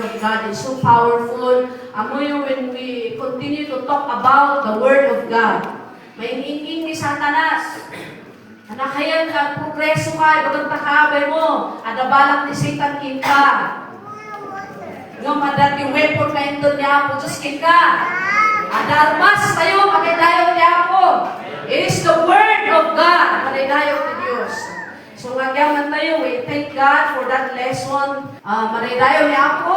Word of God is so powerful. Amoy when we continue to talk about the Word of God. May inging ni Satanas. Anakayan ka, progreso ka, bagang takabay mo. Adabalak ni Satan kinka. Nga madat yung weapon na ito niya po, Diyos kinka. Adarmas tayo, pagkadayo niya po. It is the Word of God, pagkadayo ni Diyos. So, nagyaman tayo, we thank God for that lesson. Manaydayo niya ako.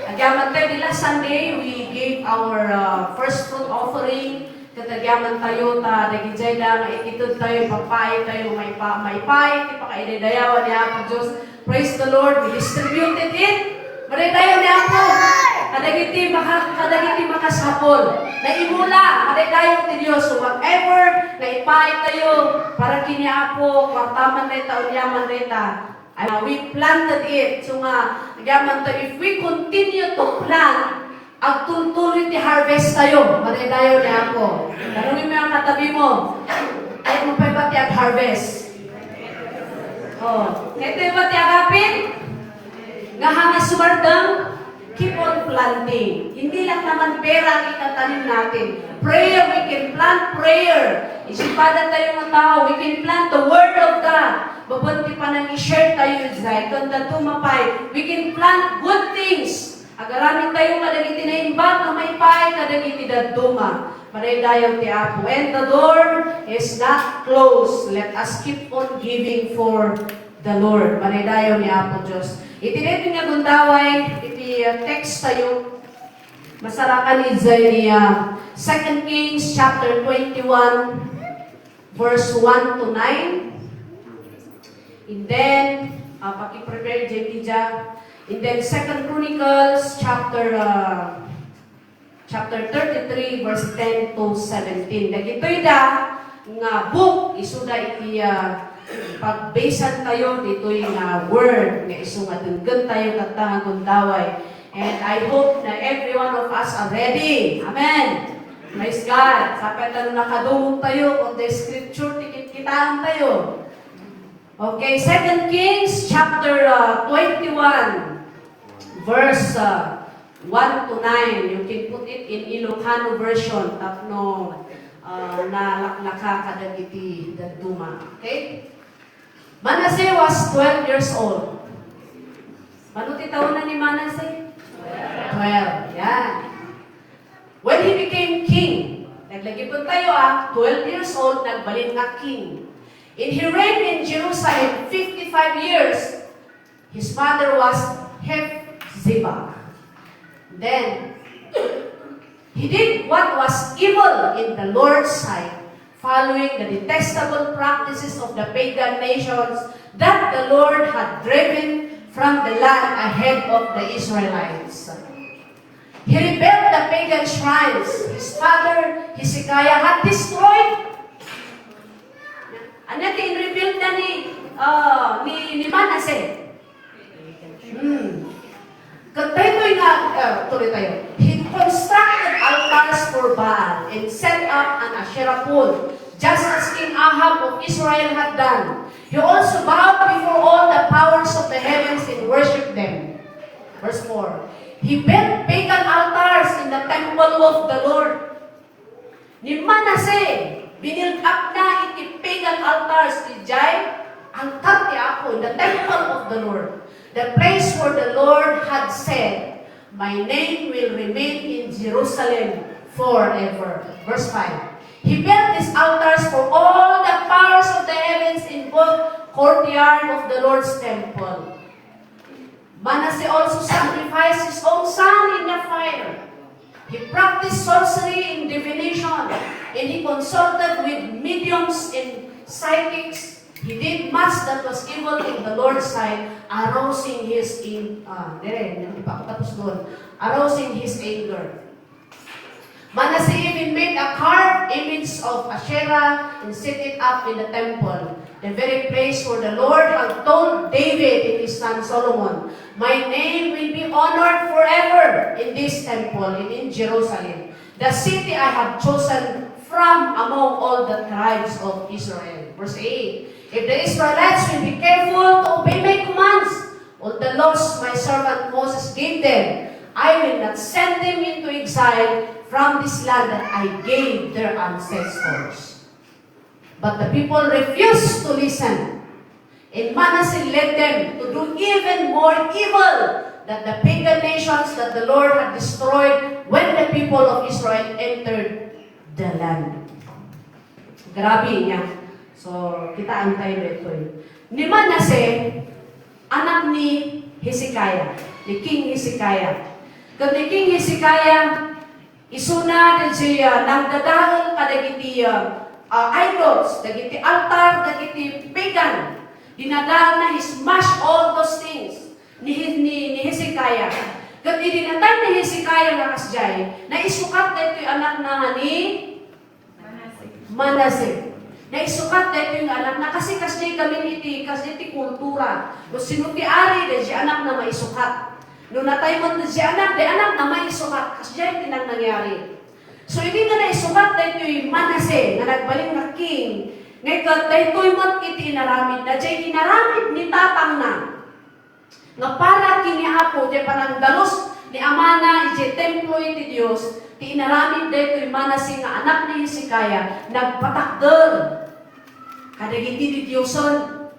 Nagyaman tayo, nila Sunday, we gave our first fruit offering. Katagyaman tayo, nagijay lang, ititod tayo, papay tayo, may pay, ipakainidayawan niya ako, Diyos. Praise the Lord, we distributed it. Manaydayo niya ako. Kadagiti makasapol. Naimula, kadagdayo ni Diyos. So whatever, naipay tayo, para kiniapo, kwartaman na taon yaman na we planted it. So nga, yaman tayo, if we continue to plant, ang tuloy ti harvest tayo. Kadagdayo niya ako. Tanungin mo yung katabi mo, ay mo pa ba ti harvest? Oh, ito ba ti agapin? Nga hanga sumardang, keep on planting. Hindi lang naman pera ang itatanim natin. Prayer, we can plant prayer. Isipadan tayo ng tao, we can plant the Word of God. Babunti pa nang i-share tayo dahil kanda tumapay. We can plant good things. Agaramin tayo kadagiti na imbag na may pay kadagiti daduma. Manaydayaw ti Apo. And the door is not closed. Let us keep on giving for the Lord. Manaydayaw ni Apo Diyos. Itinito nga gundaway, text tayo. Masarakan ni Isaiah. 2 Kings chapter 21, verse 1 to 9. And then, paki-prepare JP dyan. And then 2 Chronicles chapter 33, verse 10 to 17. Nagito'y da, nga book, isuda iti pagbasan tayo dito'y nga word, nga isungadungan tayo katang gundaway. And I hope na every one of us are ready. Amen. Praise God. Sapet na nakadungog tayo kung the scripture, tikit-kitaan tayo. Okay, 2 Kings chapter 21, verse 1 to 9. You can put it in Ilocano version. Tapno na laklaka kadagiti daduma. Okay? Manasseh was 12 years old. Paano titaon na ni Manasseh? 12. Yan. When he became king, naglagi po tayo 12 years old, nagbalin nga king. And he reigned in Jerusalem 55 years. His mother was Hephzibah. Then, he did what was evil in the Lord's sight, following the detestable practices of the pagan nations that the Lord had driven from the land ahead of the Israelites. He rebuilt the pagan shrines his father Hezekiah had destroyed. Ano yung rebuild na ni Manasseh? Kantay ko yung tuloy tayo. He constructed altars for Baal and set up an Asherah pole, just as King Ahab of Israel had done. He also bowed before all the powers of the heavens and worshipped them. Verse 4. He built pagan altars in the temple of the Lord. Ni Manasseh, binild up na iti pagan altars ni Jai, altar ti ako in the temple of the Lord. The place where the Lord had said, my name will remain in Jerusalem forever. Verse 5. He built these altars for all the powers of the heavens in both courtyard of the Lord's temple. Manasseh also sacrificed his own son in the fire. He practiced sorcery and divination, and he consulted with mediums and psychics. He did much that was evil in the Lord's sight, arousing his anger. Manasseh even made a carved image of Asherah and set it up in the temple, the very place where the Lord had told David and his son Solomon, my name will be honored forever in this temple and in Jerusalem, the city I have chosen from among all the tribes of Israel. Verse 8. If the Israelites will be careful to obey my commands, all the laws my servant Moses gave them, I will not send them into exile from this land that I gave their ancestors. But the people refused to listen, and Manasseh led them to do even more evil than the pagan nations that the Lord had destroyed when the people of Israel entered the land. Grabe niya. So, kita antay dito eh. Ni Manasseh, anak ni Hezekiah, ni King Hezekiah. Kung ni King Hezekiah, isuna din siya nagdadahol kadagiti idols, dagiti altar, dagiti pagan. Dinadahol na he smash all those things ni Hezekiah. Kung idinatay ni Hezekiah na kasjay, na isukat na ito yung anak na ni Manasseh. Na isukat na ito yung anak na kasi kami iti kultura. No sinutiari de si anak na maisukat. No natay mo si anak na maisukat. Kasi iti nang nangyari. So hindi nga na isukat na ito yung Manasseh na nagbaling na king. Ngayon dahil ito'y mat iti inaramid na dyan inaramid ni tatang na. Nga para kiniapo di panangdalos ni Amana iti templo iti Diyos. Ti inaramid dahil ito'y Manasseh nga anak ni Hezekiah nagpatakder. Kadagiti di Diyoson.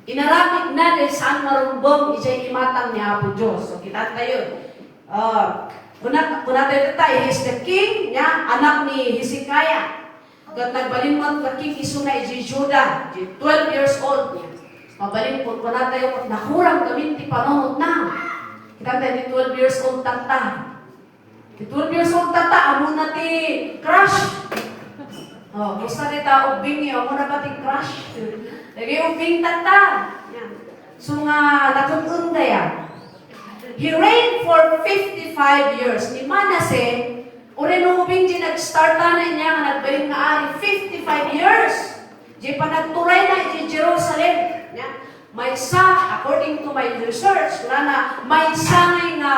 Inaramid na dahil saan marumbong iti imatang ni Apo Diyos. So kita tayo. Kuna tayo he is the king niya, anak ni Hezekiah. Gat nagbalimot ka king isuna iti Judah, 12 years old niya. Mabalimot kuna tayo nakurang gamin ti panunod na. Kita tayo di 12 years old tata. Di 12 years old tata, amo na ti crush. Gusto nita ubing niyo, amo na ba ti crush? Lagi ubing tata. So nga nakununda yan. He reigned for 55 years. Ni Manasseh, urinubing di nag-start na niya nga nagbaling nga ari 55 years. Di pa nagturay na di Jerusalem. May sa, according to my research, na may sa nga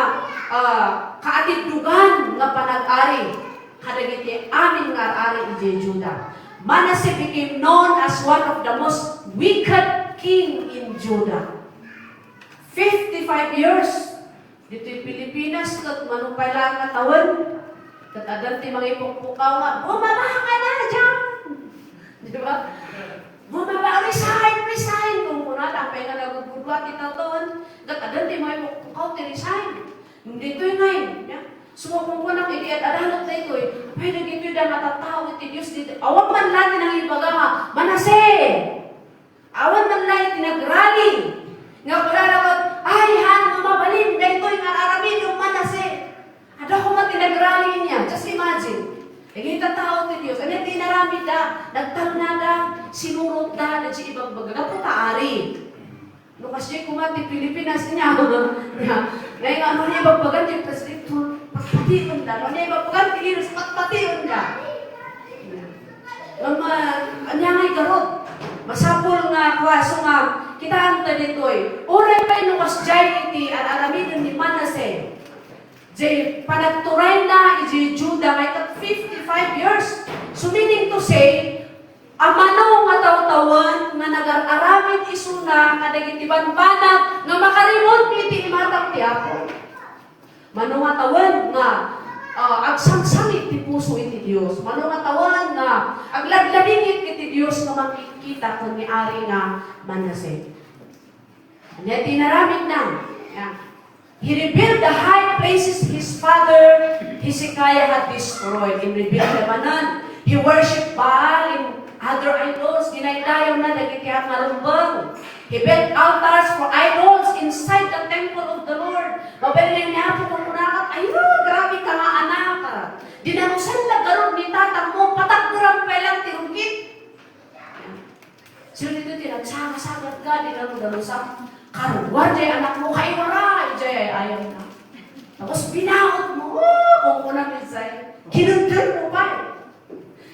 kaatiddugan nga panag-ari. Kadagiti amin nga ari di Judah. Manasseh became known as one of the most wicked king in Judah. 55 years. Dito'y Pilipinas, kat manupay lang nga taon. Kat adanti mga ipukpukaw nga, bumaba ka na dyan! Di ba? Bumaba, resign! Kung muna, tapay nga nagugudwa kita doon. Kat adanti mga ipukpukaw, resign. Dito'y ngayon. Sumupong ko na kay Diyan, adalat na ito'y, pwede dito'y na matatawid ti Diyos dito. Awan man natin ang ibaga nga, Manasseh! Awan man natin nagrally. Nga pala naman, ay, han, mabalin, dahil nga aramin yung Manasseh. Ada ko man tinagrally niya. Just imagine. Naging tao ti Diyos. Ano tinaramid da, nagtalnada, sinurot da, na si ibang baga. Naputaari. No kasi kumati Pilipinas niya. Ngayon ano niya ibang baga, yung president, pagpatiyon da. Ano niya ibang baga, Pilipinas, pagpatiyon da. Anya nga'y garot. Masapol nga, kwaso nga, kita anta dito'y. Oray pa inukas dyan iti, aramidon ni Manasseh. Jay, panagturay na iti Judah, may 55 years. So meaning to say, amano nga taw-tawan nga nag-aramid isuna, kadagiti banbanag, nga makarimot iti imatang ti Apo. Mano nga tawan nga, agsangsangit ti puso iti Diyos. Mano nga tawan nga, agladladingit iti Diyos nga makikita kung ni Ari nga Manasseh. Kanya tinaramid na. He rebuilt the high places his father Hezekiah had destroyed. In rebuilt Lebanon, he worshipped Baal and other idols. Ginaydayon na nagitiyak na rumbang. He built altars for idols inside the temple of the Lord. Mabalin niya po kung kunakat, ayun, grabe ka nga anak. Dinanusan na garod ni tatang mo, patakduran pa lang tirungkit. Sino dito tinagsaga-sagat ka, dinanusan. Karuan, jay anak mo, kaiwara, jay ayaw na. Tapos binaot mo, kung kunang isay, kinundan mo pa.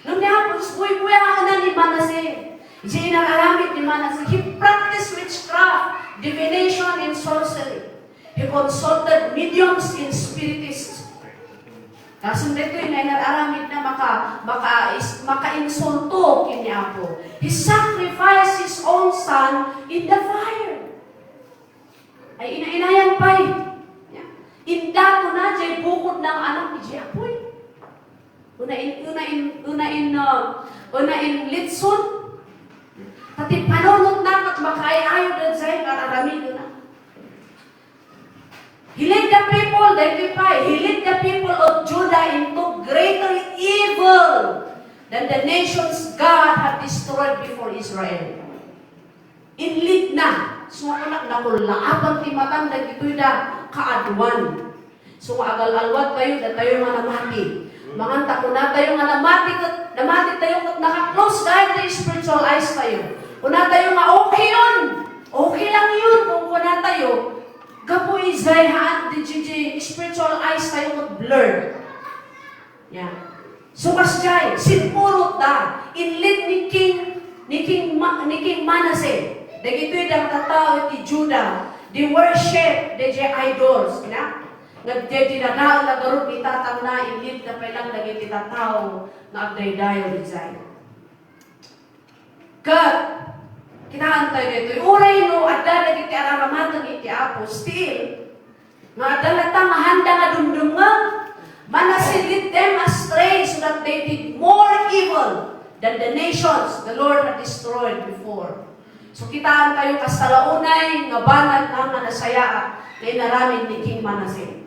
Nung niyapos, buhay-buhay na ni Manasseh. Jay nag-aramit ni Manasseh. He practiced witchcraft, divination, and sorcery. He consulted mediums and spiritists. Kaso dito yung nag-aramit na maka-insulto kini Apo. He sacrificed his own son in the fire. ay ina-inayan pa eh. Inda ko na, jay bukod ng anak ni Jay Apoy. Una in litson. Pati panunod na, at makaayayo din sa'yo, kararami doon na. He led the people, he led the people of Judah into greater evil than the nations God had destroyed before Israel. Inlit na. So, anak na kula, abang timatanda gito'y da kaaduan. So, agal-alwat tayo, da tayo nga namati. Manganta ko na tayo nga namati tayo kat naka-close dahil tayo spiritual eyes tayo. Kuna tayo nga okay yun. Okay lang yun kung kuna tayo. Gapo Israel, the spiritual eyes tayo kat blurred. Yeah. So, kasjay, sinpurot da, inlit ni King Manasseh. Dagito'y dang tatao iti Judah, di worship, di idols, na? Nagdi dinadaan na garot itatang na, inlit na pelang dagiti tatao na agdaydayo di Zay. Kat, kinaantay dito, uray no, adda dagiti araramatan iti Apo, still, nga adalata mahanda nga dumdungan, Manasseh lead them astray so that they did more evil than the nations the Lord had destroyed before. So kitaan kayo kasalaunay nga banat nga nasaya na inaramin ni King Manasseh.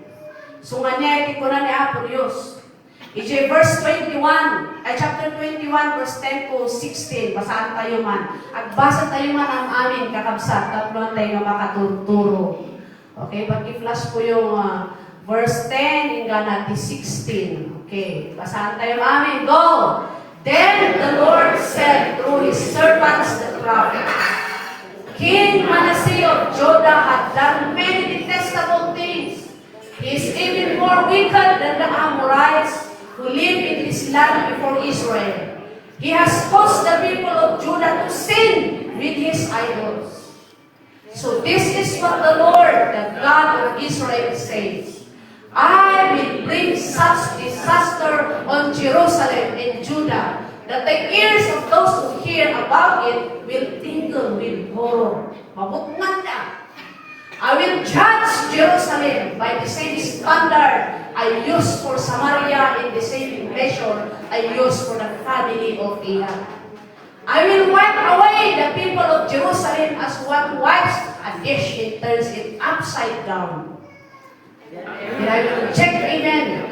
So nga niya iti ko na ni Apo Diyos. Ije verse 21, chapter 21, verse 10 to 16. Basaan tayo man. At basa tayo man ang amin kakabsat. Tatlo tayo nga makatuturo. Okay, pag-i-flash po yung verse 10 hingga natin 16. Okay, basaan tayo amin. Go! Then the Lord said through his servants the prophets, King Manasseh of Judah had done many detestable things. He is even more wicked than the Amorites who live in this land before Israel. He has caused the people of Judah to sin with his idols. So this is what the Lord, the God of Israel, says. I will bring such disaster on Jerusalem and Judah that the ears of those who hear about it will tingle with horror. Mabukman na. I will judge Jerusalem by the same standard I used for Samaria in the same measure I used for the family of Ahab. I will wipe away the people of Jerusalem as one wipes a dish and turns it upside down. And I will reject amen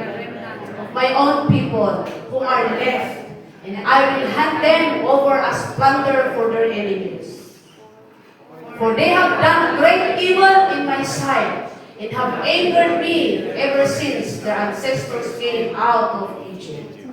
of my own people who are left, and I will hand them over as plunder for their enemies. For they have done great evil in my sight, and have angered me ever since their ancestors came out of Egypt.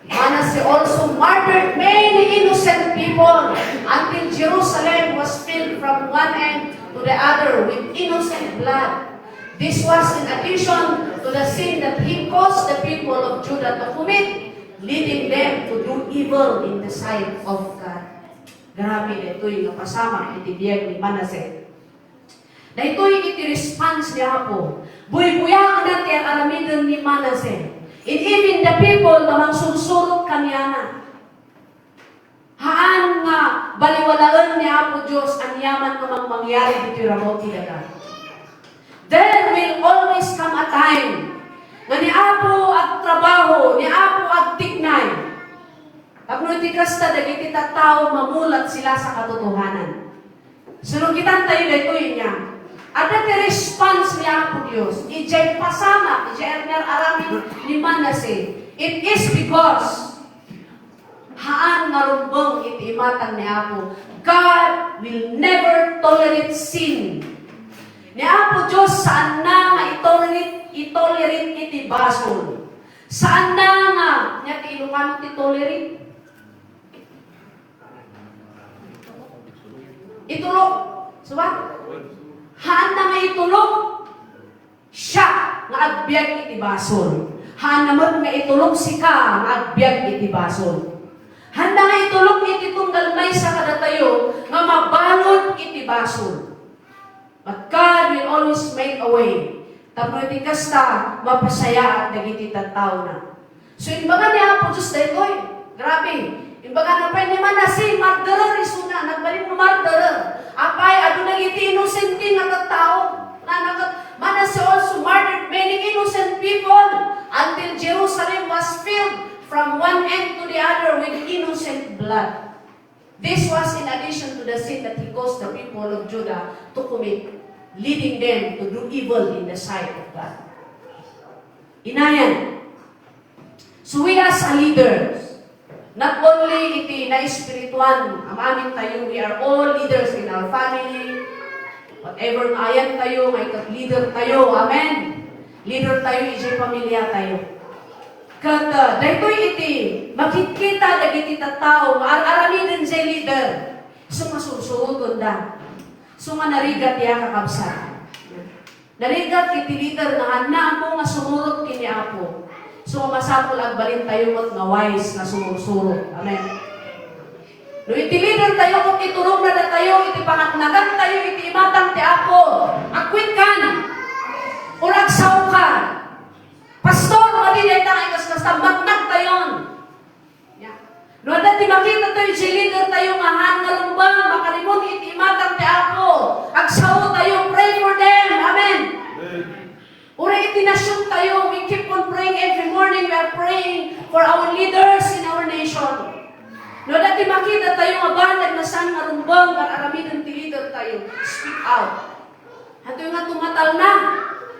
Manasseh also murdered many innocent people until Jerusalem was filled from one end to the other with innocent blood. This was in addition to the sin that he caused the people of Judah to commit, leading them to do evil in the sight of God. Grabe na ito'y napasama itibiyag ni Manasseh. Na ito'y iti-response niya po. Buy-buyaan natin ang alamidon ni Manasseh. And even the people na magsusurot kanya na. Haan nga baliwalaan ni Apo Diyos ang yaman namang mangyari dito yung ramoti daga. There will always come a time na ni Apo ag trabaho, ni Apo ag tignay. Tapos kasta dagiti tao mamulat sila sa katotohanan. Sunod kita tayo dito yun niya. At the response ni Apo Diyos, ijay pasama, ijay aramin ni Manasseh. It is because haan marumbong iti imatang ni Apo. God will never tolerate sin. Ni Apo Diyos, saan na nga itolerate iti basol? Saan na nga niya ti Ilocano itolerate? Itulog. Suba? Haan na nga itulog? Siya nga agbyag iti basol. Haan naman nga itulog si ka nga agbyag iti basol. Haan na nga itulog iti tunggal may sa kadatayo nga mabalod iti basol. But God will always make a way. Tapos iti kasta, mapasaya at nagiti tao na. So, yung mga niya po, Diyos na ito'y, grabe. Imbaga na pa ni Manase, murderer isuna, nagbalik mo murderer. Apay, ado nang iti innocent na katao. Manase also murdered many innocent people until Jerusalem was filled from one end to the other with innocent blood. This was in addition to the sin that he caused the people of Judah to commit, leading them to do evil in the sight of God. Inayan. So we as a leaders, not only iti na espirituan, amamin tayo, we are all leaders in our family, whatever ayan tayo, may leader tayo, amen. Leader tayo, iti pamilya tayo. Kat, dahito iti, makikita dagiti tao, arami din sa leader. So, masusurutun da. So, nga narigat ya kakabsa. Narigat kiti leader na hana mo nga sumurot kini Apo. So, masapol agbalin tayo mat nga wise nga sumursurot. Amen. No, iti leader tayo, kung iturong na tayo, iti pangatnagan tayo, iti imatang ti Apo. Akwit kan. Urag saw ka. Pastor, mali tayo kas magnak tayon. Yeah. No, dati makita tayo, si leader tayo nga hangalumbang, makalimon iti imatang ti Apo. Agsaw tayo, pray for them. Amen. Ura iti nasyon tayo, we keep on praying every morning. We are praying for our leaders in our nation. No, dati makita tayo nga banag na saan marumbang, kararamidan ti leader tayo. Speak out. Hato yung nga tumatal na.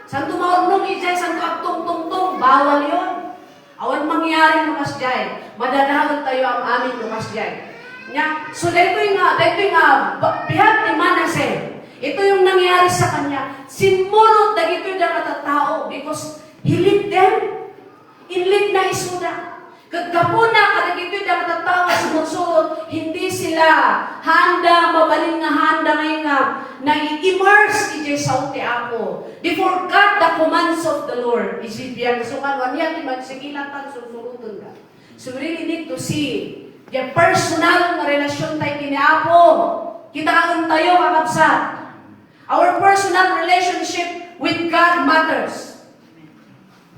Saan tumaurnong ijay, saan tuagtong-tong-tong, bawal yun. Awan mangyari lumas jay. Madadahagan tayo ang aming lumas jay. Nya, so dito yung bihag ni Manase. Ito yung nangyari sa kanya. Sinmulot na ito yung katatao because he lead them. Inlead na isuda. Kagkapuna kada ito yung katatao sumusunod, hindi sila handa, mabaling nga handa ngayon nga na i-immerse iti sa uti Apo. They forgot the commands of the Lord. Isipyan, so kanwan yan, magsigilatan, susurutun ka. So we really need to see the personal na relasyon tayo kini Apo. Kitaan tayo, kakabsat. Our personal relationship with God matters.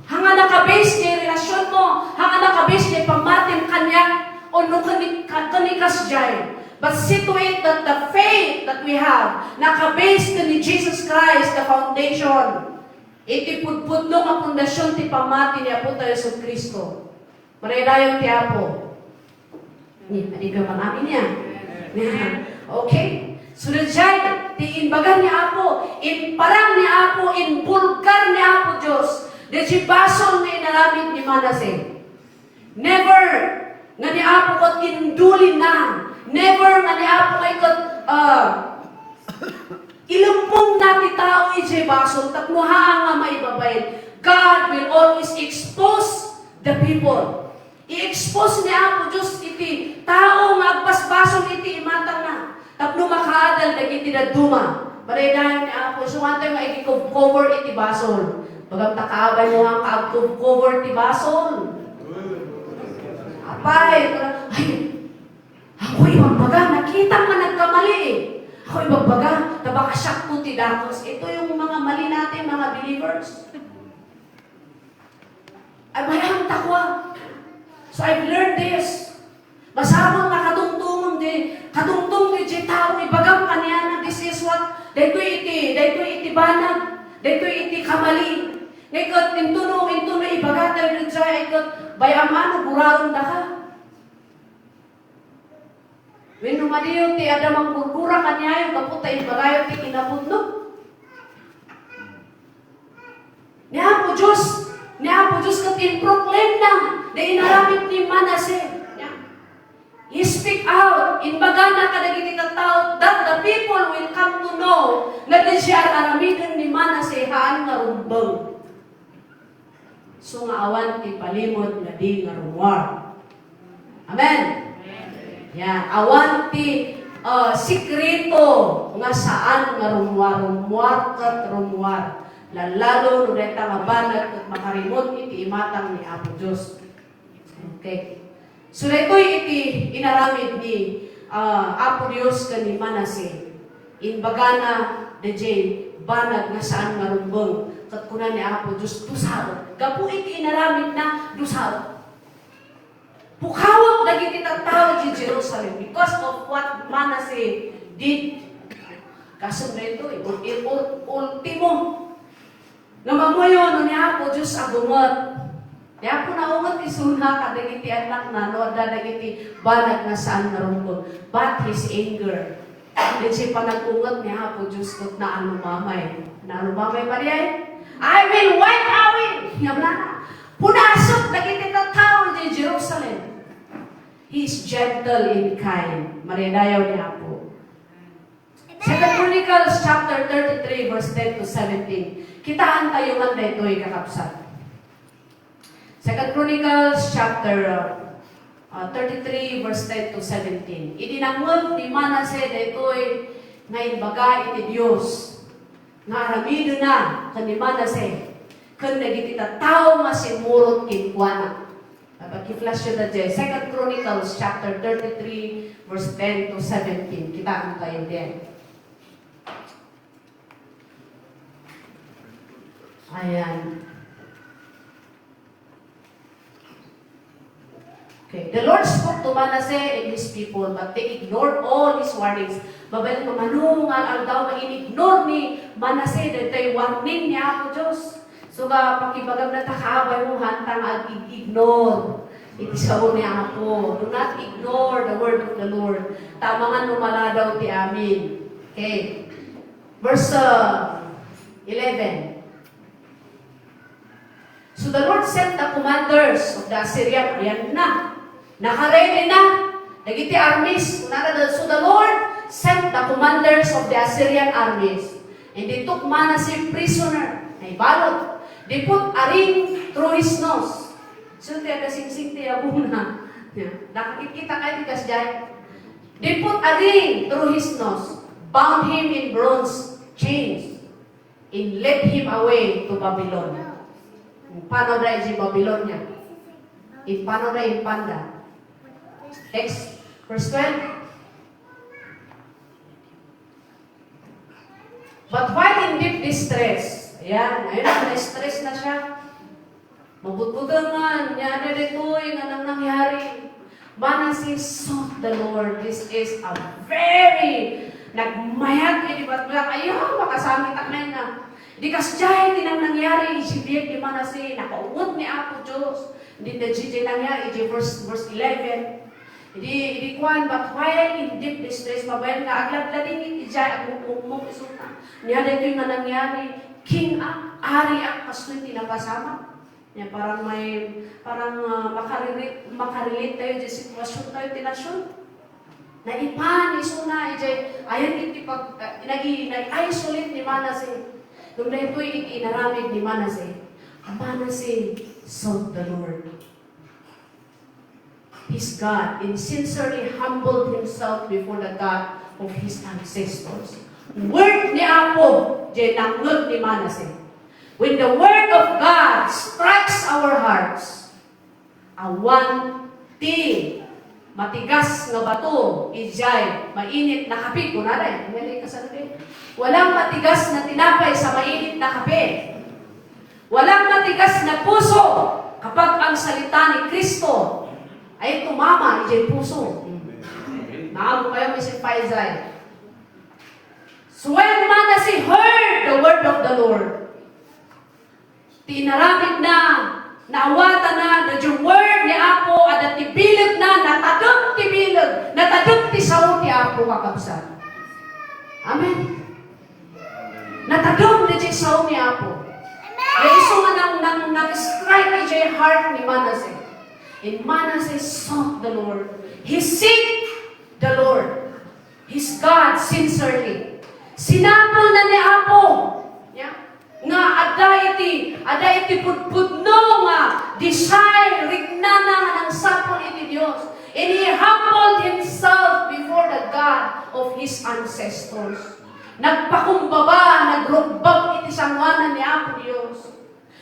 Hanga nakabase niya relasyon mo, hanga nakabase niya pamatin kanya, o no kanikas jay. But situate that the faith that we have, nakabase ka ni Jesus Christ, the foundation. Iti pudpud no nga pundasyon ti pamati ni Apo tayo sa Kristo. Maraydayon ti Apo. Hindi ka manamin niya. Okay? Sunod siya, ti inbagan ni Apo, parang ni Apo, bulgar ni Apo Diyos, de si basol na inaramid ni Manase. Never nga ni Apo kot indulin na. Never nga ni Apo kay kot ilumpong nati tao iti basol, takmuha nga maibabayin. God will always expose the people. I-expose ni Apo Diyos iti tao nga agpasbasol iti imatang na. Tapno makaadal dagiti daduma. Maraydayon ni Apo. So nga tayo cover iti basol. Bagang takaabay mo ang cover iti basol. Apay, ako ibang baga, nakita nga nagkamali eh. Ako ibang baga, tabakasyak po ti datos. Ito yung mga mali natin, mga believers. Ay, mayang takwa. So I've learned this. Masabang na katungtungong katungtong di tao, ibagam kaniya na this is what, dito iti banag, dito iti kamali. Ngayon, intuno, ibagatan rin siya, ikot, bayaman, buraron na ka. When numadiyo, ti adamang gurgura kaniya, yung kaputa, ibagayo, ti kinapudno. Niya po Diyos, kat in-proclaim na, na inaramit ni Manase. You speak out, inbaga na kadagiti tao, that the people will come to know na di siya aramidan ni Manase haan nga rumbang. So nga awan ti palimod na di nga rumwar. Amen? Yan, awan ti sikreto nga saan nga rumwar kat rumwar. Lalalo nuneta nga banag kat makarimot iti imatang ni Apo Diyos. Okay. So ito'y iti inaramid ni Apo Diyos ka ni Manase. Inbagana de jay banag nga saan marumbong kat kuna ni Apo Diyos dusaro. Gapu iti inaramid na dusaro. Pukawag dagiti tattao di Jerusalem because of what Manasseh did. Kaso na ito, ultimo. Namamoyo, niya po, Diyos agumot. Kaya po naungot isuna ka, dagiti anak na, no, dagiti banag na saan narungkot. But his anger. Then siya pa nag-ungot niya po, Diyos ko na anumamay. Na anumamay pa rin? I will wipe away. Yan na. Punasok, dagiti tattao di Jerusalem. He is gentle and kind. Marinayaw niya po. 2 Chronicles chapter 33 verse 10 to 17. Kitaan tayo man dito'y kakapsat. 2 Chronicles chapter 33 verse 10 to 17. Idinangod ni Manasseh dito'y ngayon baga iti Diyos nga aramido na kan ni Manasseh kan nagiti tattao masimurot kinkwana. Pag-i-flash yun na dyan. 2 Chronicles chapter 33 verse 10 to 17. Kitaan tayo din. Ayan. Okay. The Lord spoke to Manasseh and his people, but they ignored all his warnings. Babalik mo, manungal ang daw ma-ignore ni Manasseh dahil warning niya ako, Diyos. So, pakibagam na takabay mo, hantang ag-ignore. Itisaw niya ako. Do not ignore the word of the Lord. Tama nga numala daw ti amin. Okay. Verse 11. So the Lord sent the commanders of the Assyrian. Ayan na. Nakaredy na. Nagiti armies. So the Lord sent the commanders of the Assyrian armies. And they took Manasseh prisoner. Naibalot. They put a ring through his nose. So tiya kasing-sing tiya muna. Nakikita kayo tikas dyan. They put a ring through his nose. Bound him in bronze chains. And led him away to Babylon. Paano na si Babylonia? Paano na yung panda? Next, verse 12. But while in deep distress, ayan, na-stress na siya. Mabutbudan nga, niya na dito, yung anong nangyari. Manasseh sought the Lord. This is a very nagmayag, di ba't lang, ayaw, makasamit ang na. Di kasjay, di nang nangyari, isibiyag di Manasseh, nakaungot ni Apo Diyos. Hindi na di nangyari, di verse 11. Di kuhan, but while in deep distress, mabayan nga, agladlading ijay, agmumumong isuta. Niya dito yung nangyari, king ang, ari ang, kasto'y tinapasama. Yan, parang makarelate tayo di sitwasyon tayo, tinasyon. Naipan, isuna, ijay, ayan iti pag, nag-isolate ni Manasseh. Nung na ito'y inaramid ni Manasseh, Manasseh sought the Lord, his God, and sincerely humbled himself before the God of his ancestors. Word ni Apo, nanggod ni Manasseh. When the word of God strikes our hearts, one thing, matigas nga bato, ijay, mainit na kape, kunaray, hindi ka sa natin. Walang matigas na tinapay sa mainit na kape. Walang matigas na puso kapag ang salita ni Kristo ay tumama, ijay puso. Naamo kayo, Mr. Faizay. So when Manasseh heard the word of the Lord, tinaramid na, naawatan na, that yung word ni Apo, at tibilog na, natadog tibilog, natadog ti sao ti Apo kakabsan. Amen. Natadog na di sao ni Apo. May iso nga nang-strike ni Jay heart ni Manasseh. And Manasseh sought the Lord. He seek the Lord, his God, sincerely. Sinapol na ni Apo. Yeah. Nga ada iti pudpudno nga desire rignana ng sapol iti Dios. And he humbled himself before the God of his ancestors. Nagpakumbaba, nagrugbag iti sangwanan ni Apo Dios.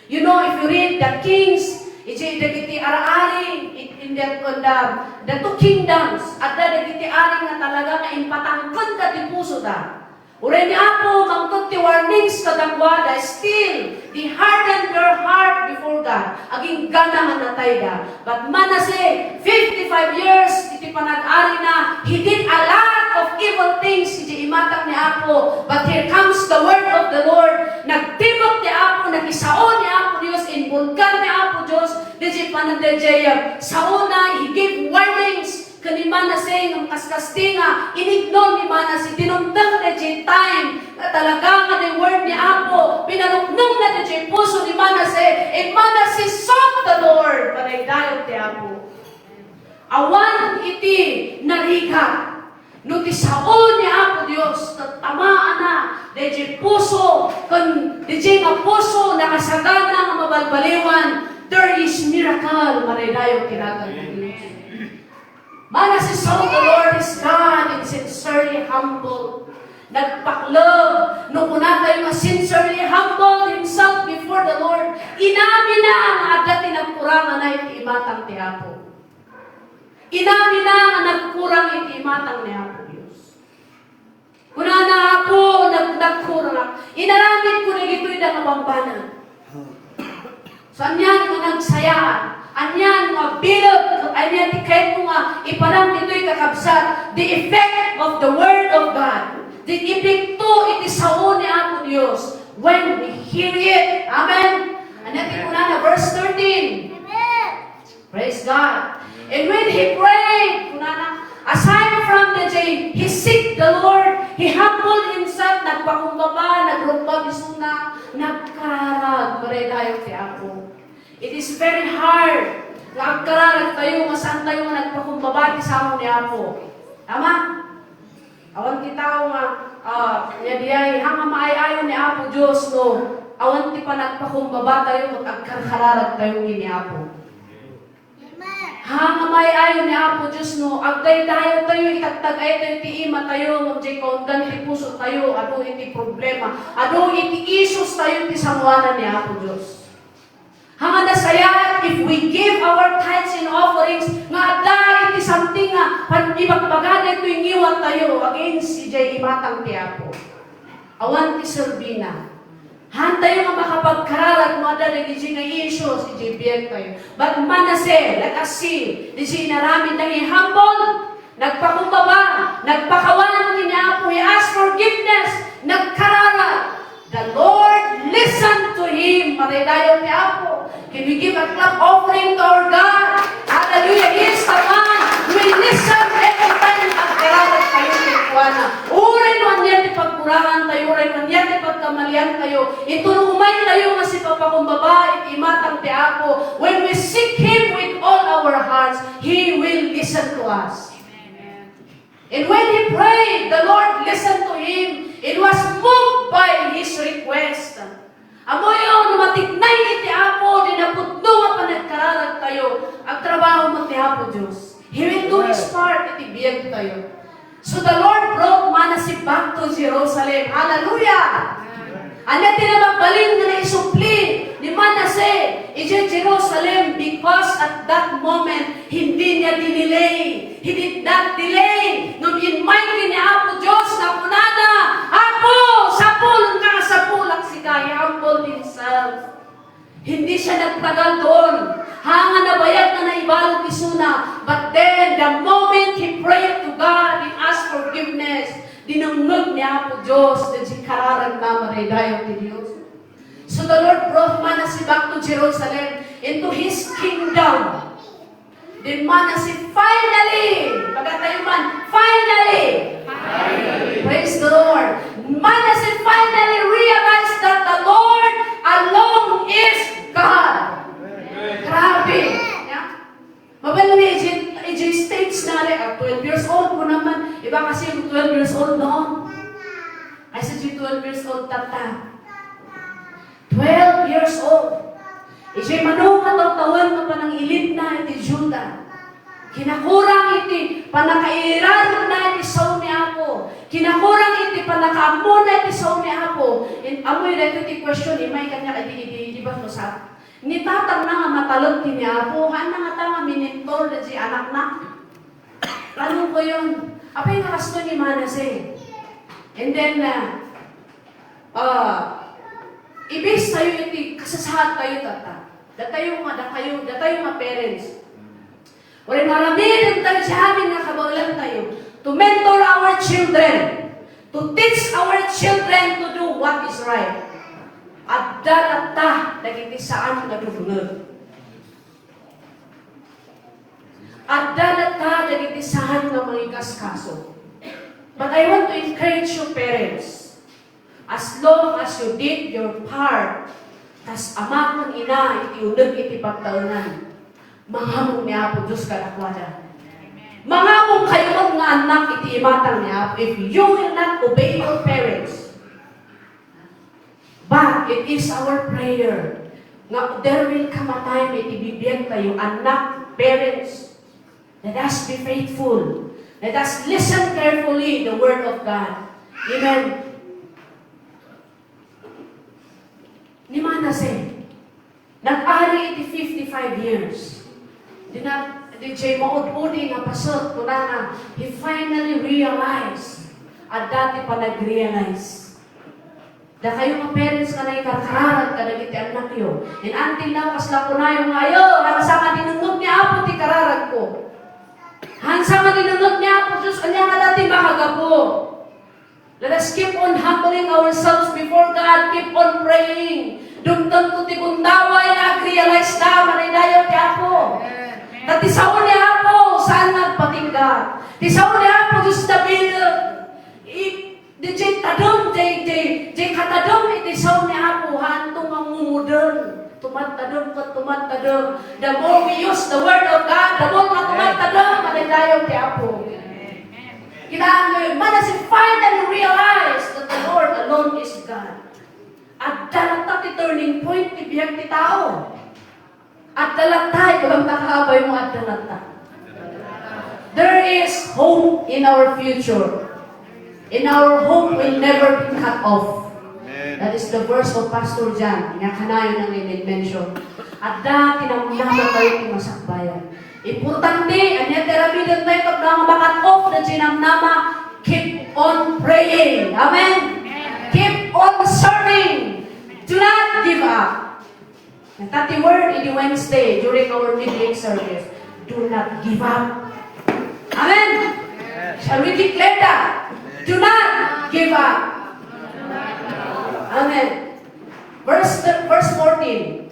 You know, if you read the Kings, iti ari-ari in the two kingdoms, at iti ari nga talaga nga impatangkod da ti puso da. Uray ni Apo, mangtod ti warnings kadagwada, still, they harden your heart before God. Aging maging gana nga natay da. But Manasseh, 55 years, iti panag-ari na, he did a lot of evil things, iti imatang ni Apo. But here comes the word of the Lord. Nagtibok ni Apo, nagisaon ni Apo Diyos, inbulgan ni Apo Diyos, iti panagdejayag. Sa una, he gave warnings, kani Manasseh ng kaskastinga, inignore ni Manasseh, tinumtang na dyan time, na talaga nga ng word ni Apo, pinanuknong na dyan puso ni Manasseh, and Manasseh sought the Lord, panay dayot ni Apo. Awan iti narigat, no tisaon ni Apo Diyos, tamaan na, dyan puso, kan dyan nga puso, nakasagana nga mabalbaliwan, there is miracle, panay dayot kinagad ni Diyos. Manasseh saw the Lord is God and sincerely humble. Nagpaklog. Nung una tayo sincerely humble himself before the Lord. Inamin na ang adat nagkurangan na iti imatang ti Apo. Inamin na ang nagkurang iti imatang ni Apo Diyos. Kuna na Apo, nagkurang. Inaramit ko na gito'y nakabambanan. So, anyan ko nagsayaan. Anyan mga bilog, anyan di kahit mo nga iparang dito'y kakabsat, the effect of the Word of God, the epekto iti sao ni Apo Diyos, when we hear it. Amen? Anyan ko na verse 13. Amen. Praise God. And when he prayed, aside from the day, he seek the Lord, he humbled himself, nagpakumbaba, nagrumbag isuna, nagkarag, maredayo ti Apo. It is very hard. Nagkararag tayo, masaan tayo nga nagpakumbabati sa amon ni Apo. Tama? Awan kita nga, yadiyay, hanga maayayon ni Apo Diyos, no? Awan ti pa nagpakumbaba tayo, magkararag tayo ni Apo. Hanga maayayon ni Apo Diyos, no? Agday tayo, itagtagay tayo, ti ima tayo, magjay kaundan, ti puso tayo, ano iti problema, ano iti issues tayo, ti samuanan ni Apo Diyos. Hanga nasaya, if we give our tithes and offerings, nga dahil iti something nga, ibagbagan ito yung iwan tayo against si Jay imatang ti Apo. Awan ti Serbina. Han tayo nga makapagkaralag mo dahil di siya nga issues, si Jay biyag tayo. But Manasseh, let us see, di siya naramid ng humble, nagpakumbaba, nagpakawan ni Apo, he asked forgiveness, nagkaralag. The Lord listened to him. Maridayo ni Apo. Can we give a clap offering to our God? Hallelujah. He is the one who will listen every time at karalag kayo ni Kuwana. Uray man yan ipagkurangan tayo. Uray man yan ipagkamalian kayo. Itunumay tayo nga si papakumbaba. Imatang ti Apo. When we seek Him with all our hearts, He will listen to us. And when he prayed, the Lord listened to him. It was moved by his request. Amo yun, matignay iti Apo, dinaputno nga panagkararag tayo. Ang trabaho mo ti Apo Diyos. He will do his part, iti biyag tayo. So the Lord brought Manasseh back to Jerusalem. Hallelujah! Ano tinamagbalin na naisupli ni Manasseh in Jerusalem because at that moment, hindi niya dinelay. He did not delay. Nung in-mind ni Apo Diyos na punana, Apo, sapul nga, sapulak si He humbled himself. Hindi siya nagtagal doon. Hanga nabayag na naibalog isuna. But then, the moment he prayed to God, he asked forgiveness, dinungnog ni Apo Diyos, na si kararag na maridayo ti Diyos. So the Lord brought Manasseh back to Jerusalem, into His kingdom. Then Manasseh finally, pagkatayo man, finally, praise the Lord. Manasseh finally realized that the Lord alone is God. Grabe. Mabalo ni AJ States na 12 years old po naman. Iba kasi yung 12 years old noon. Ay sa 12 years old tata. 12 years old. AJ manong kataw-tawan ka pa ng ilit na iti Judah. Kinakurang iti panakairan na iti saw ni Apo. Kinakurang iti panakaamo na iti saw ni Apo. And amoy na iti question, imay kanya di ba no sa? Nitatang na nga matalog ti ni Apo, hana nga ta nga minintor na si anak na. Ano ko yun? Apay nakasto ni Manasseh. And then, ibig tayo iti kasasahat tayo tata. Datayo mga parents. Wala maramihan tayo sa amin nga kabaulan tayo to mentor our children, to teach our children to do what is right. At dalata dagiti saan nagdudunod. At dalata dagiti saan nga mangikas-kaso. But I want to encourage you parents, as long as you did your part, tas ama kang ina iti uneg iti pagtaunan, mangamong ni Apo Diyos kadakwada. Mangamong kayo nga anak iti imatang ni Apo if you will not obey your parents. But it is our prayer nga there will come a time iti bibiyag tayo anak, parents. Let us be faithful. Let us listen carefully the word of God. Amen. Ni Manasseh, nag-ari iti 55 years. Di siya maud-udi nga pasot, kuna na, he finally realized, at dati pa nag-realize. Da kayo mga parents nga naikarkararan ka nagiti anak yo. And until now, kasla ko na yung ngayo, hansa nga dinunod niya Apo ti kararag ko. Hansa nga dinunod niya Apo Diyos, kanya nga dati makagapo. Let us keep on humbling ourselves before God, keep on praying. Dumdum ko ti kundaway na realize na manaydayo ti Apo. Na tisaw ni Apo, saan nagpatingga? Tisaw ni Apo, Diyos na bilang. Di jay tadom, jay katadom, itisaw ni Apo, hantong ang mumudon. Tumatadom ka, tumatadom. The more we use the word of God, the more ka tumatadom, manaydayo ti Apo. Kailangan mo yun. Manasseh finally realized that the Lord alone is God. At dalata ti turning point, ti biyag ti tao. At dalata, ito lang nakahabay mo at dalata. There is hope in our future. In our hope will never be cut off. That is the verse of Pastor John. Nga kanayon ang in-mention. At dati tinamnama tayo ti masakbayan. Importante, anya therapy din tayo pag nang makat off na sinamnama, keep on praying. Amen? Keep on serving. Do not give up. Nagtati word in Wednesday during our midweek service. Do not give up. Amen? Shall we declare that? Do not give up. Amen. Verse 14.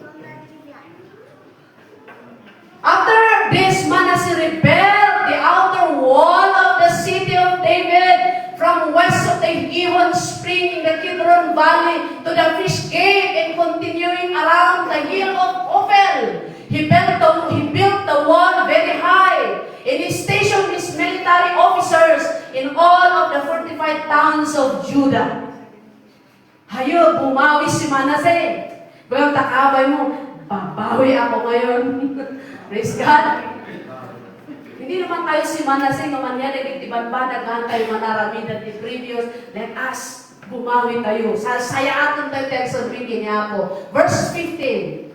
After this, Manasseh rebuilt the outer wall of the city of David from west of the Gihon spring in the Kidron Valley to the fish gate and continuing around the hill of Ophel. He built the wall very high, and he stationed his military officers in all of the fortified towns of Judah. Hayo, bumawi si Manasseh. Kung takabay mo, babawi ako ngayon. Praise God. Hindi naman tayo si Manasseh naman yan, nagtiban-banag tayo manaramidan ni previous. Let us bumawi tayo. Sayaatan tayo tayo sa bigyan niya ako. Verse 15.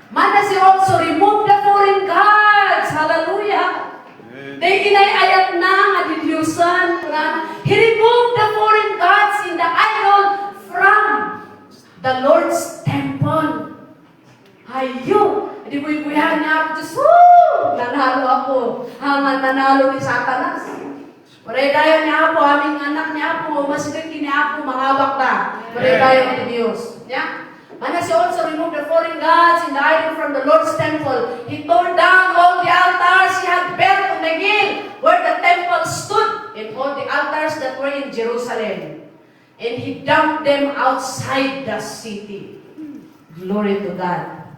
Manasseh also removed the foreign gods. Hallelujah. They inayayat na nga dilyusan. He removed the foreign gods in the idol from the Lord's temple. Hayo! Hindi mo ibuyahan niya ako. Diyos, nanalo ako. Hangan nanalo ni Satanas. Waray dayo niya ako, aming anak niya ako, masigit niya ako, mangawak na. Waray dayo ni Diyos. Yeah? Manasseh also removed the foreign gods in the idol from the Lord's temple. He tore down all the altars he had built on the hill where the temple stood, and all the altars that were in Jerusalem. And he dumped them outside the city. Glory to God.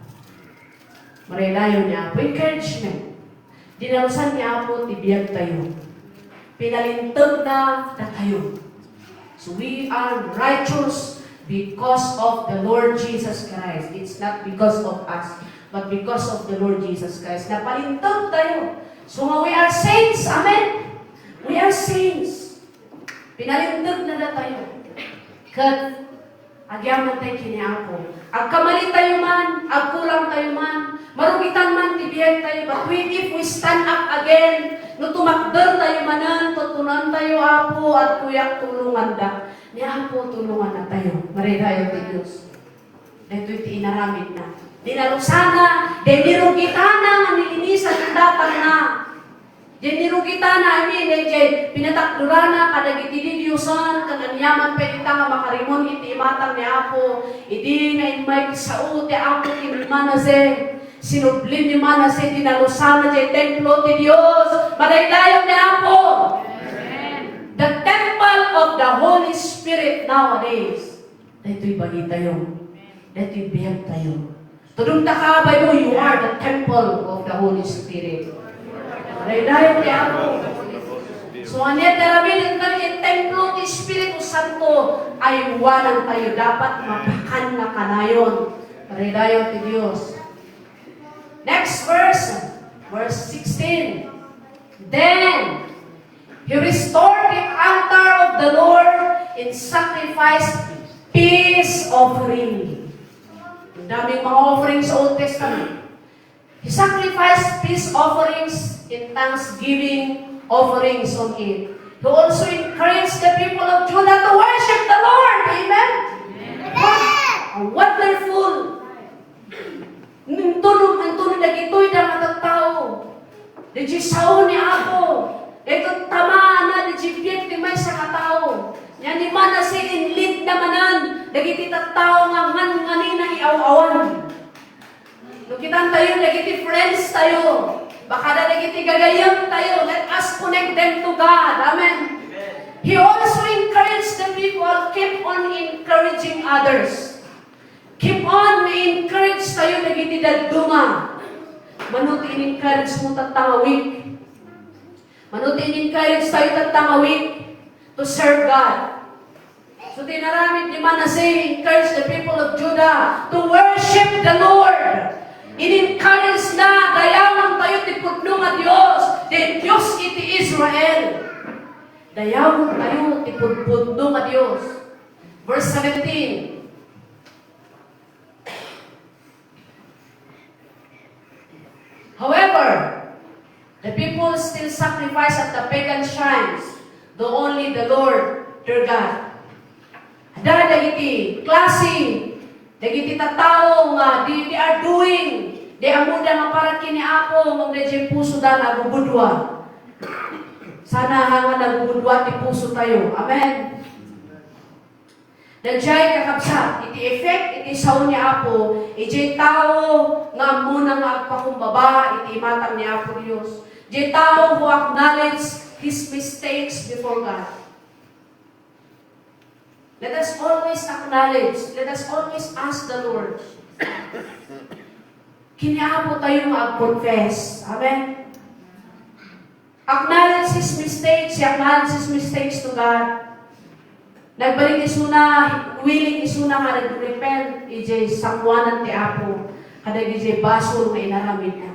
Marilayo niya po, encouragement. Dinalusan niya po, tibiyag tayo. Pinalintag na tayo. So we are righteous because of the Lord Jesus Christ. It's not because of us, but because of the Lord Jesus Christ. Napalintag tayo. So we are saints. Amen? We are saints. Pinalintag na tayo. Kat, agyaman tayo kiniapo. Agkamali tayo man, agkulang tayo man, marugitan man, tibiyag tayo, but if we stand up again, no tumakder tayo manan, tutunan tayo, Apo, at kuyak tulungan da. Ni Apo, tulungan na tayo. Marirayo ti Diyos. Ito iti inaramid na. Dinalusana, denirugitana nga nilinisan ang datang na. Denirugitana, pinatakdurana, kadagiti Diyosan, kananyaman pedita nga makarimon, iti imatang ni Apo, idi nga inmay sao, ti Apo, kinmanase, sinublim ni Manase, dinalusana, di templo ti Diyos, madaydayon ni Apo. The temple of the Holy Spirit nowadays. Dito'y bagi tayo. Dito'y biyag tayo. Tudumta ka ba mo, you are the temple of the Holy Spirit. Dahil kaya ako. So, anya tarabil, yung templo ng Espiritu Santo ay walang tayo. Dapat mapakan na kanayon. Dahil ti Diyos. Next verse. Verse 16. Then, He restored the altar of the Lord and sacrificed peace offering. Daming mga offerings sa Old Testament. He sacrificed peace offerings and thanksgiving offerings on it. He also encouraged the people of Judah to worship the Lord. Amen? Amen. Wonderful. Ang tunog na gito'y na matatao. Di sao ni Apo. Ito tamaan na di jibiyek ti may sa katao. Yan ni Manase inlit na manan. Dagiti tattao nga nganina iaw-awan. Lukitan tayo, dagiti friends tayo. Baka na dagiti gagayam tayo. Let us connect them to God. Amen. He also encouraged the people, keep on encouraging others. Keep on, may encourage tayo dagiti daduma. Manut in-encourage mo tatangawik. Manut in-encourage tayo tatangawik to serve God. So tinaramit ni Manase, encourage the people of Judah to worship the Lord. In-encourage na, dayawang tayo ti pudno nga Diyos, di Diyos iti Israel. Dayawang tayo ti pudno nga Diyos. Verse 17. However, the people still sacrifice at the pagan shrines, though only the Lord, their God. Ada dagiti klase, dagiti tattao nga they are doing, they amuda nga para kini Apo, magdadya puso da nagubudwa. Sana nga nagubudwa ti puso tayo. Amen. Nadyay kakabsat, iti effect, iti sao ni Apo, iti tao nga muna nga agpakumbaba, iti matang ni Apo Diyos. Iti tao who acknowledge his mistakes before God. Let us always acknowledge, let us always ask the Lord. Kiniapo tayo nga confess. Amen? Acknowledge his mistakes, acknowledge his mistakes to God. Nagbalik isuna, willing isuna nga nag-repent, ijay sangwanan ti Apo, kada ijay basol nga inaramid na.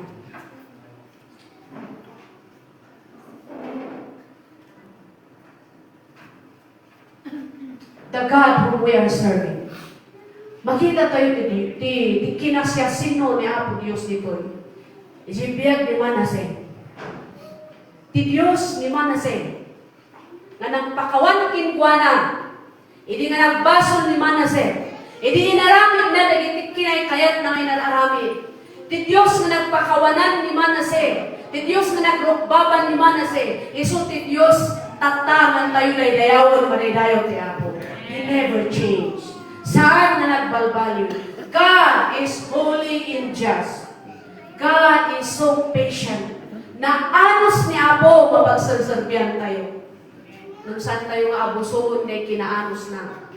The God whom we are serving. Makita tayo ti kinasyasin ni Apo Diyos dito. Ijay biyag ni Manase. Ti Diyos ni Manase. Nga nagpakawan kinkwana. Idi nga nagbasol ni Manase. Idi inaramid na dagiti kinay-kayat na inaramid. Ti Diyos nga nagpakawanan ni Manase. Ti Diyos nga nagrukbaban ni Manase. Isu ti Diyos tatangan tayo laydayawan manaydayaw ti Apo. He never changed. Saan na nagbalbaliw? God is holy and just. God is so patient. Na anos ni Apo mapagsasabihan tayo. Nung saan tayo nga abusoon kay kinaanos na.